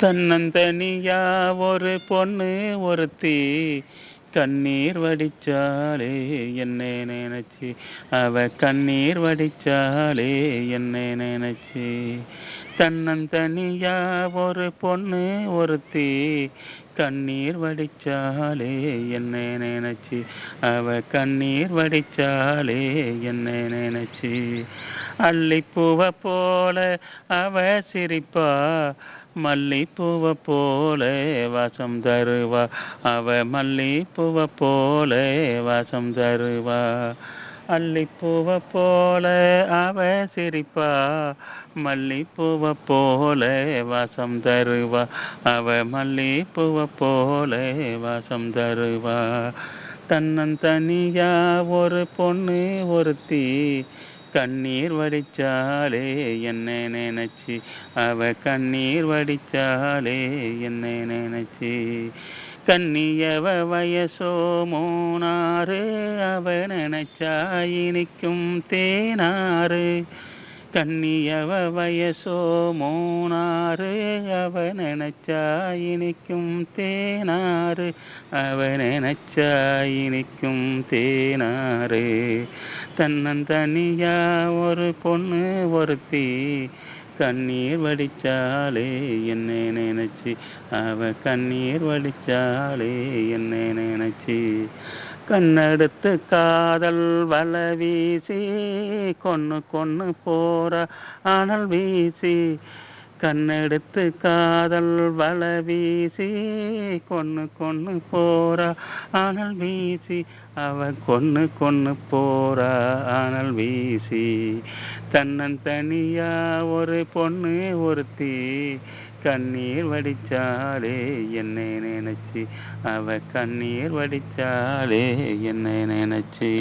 தன்னந்தனியா ஒரு பொண்ணு ஒருத்தி கண்ணீர் வடிச்சாலே என்னை நினைச்சு. அவ கண்ணீர் வடிச்சாலே என்னை நினைச்சு. தன்னந்தனியா ஒரு பொண்ணு ஒருத்தி கண்ணீர் வடிச்சாலே என்னை நினைச்சு. அவ கண்ணீர் வடிச்சாலே என்னை நினைச்சு. அள்ளிப்பூவ போல அவ சிரிப்பா, மல்லிப்பூவ போல வாசம் தருவா. அவ மல்லிப்பூவ போல வாசம் தருவா. அள்ளிப்பூவ போல அவ சிரிப்பா, மல்லிப்பூவ போல வாசம் தருவா. அவ மல்லிப்பூவ போல வாசம் தருவா. தன்னந்தனியா ஒரு பொண்ணு ஒருத்தி கண்ணீர் வடிச்சாலே என்னை நினைச்சு. அவ கண்ணீர் வடிச்சாலே என்னை நினைச்சு. கன்னியவ வயசோ மூணாறு, அவ நினைச்சா இனிக்கும் தேனாறு. கன்னியவ வயசோ மூணாறு, அவ நினைச்சா இனிக்கும் தேனாறு. அவ நினைச்சா இனிக்கும் தேனாறு. தன்னந்தனியா ஒரு பொண்ணு ஒருத்தி கண்ணீர் வடிச்சாலே என்னை நினைச்சு. அவ கண்ணீர் வடிச்சாலே என்னை நினைச்சு. கண்ணெடுத்து காதல் வல வீசி கொன்னு கொன்னு போற அனல் வீசி. கண்ணெடுத்து காதல் வல வீசி கொன்னு கொன்னு போறா அனல் வீசி. அவ கொன்னு கொன்னு போறா அனல் வீசி. தன்னந்தனியா ஒரு பொண்ணு ஒருத்தி கண்ணீர் வடிச்சாலே என்னை நினைச்சு. அவ கண்ணீர் வடிச்சாலே என்னை நினைச்சு.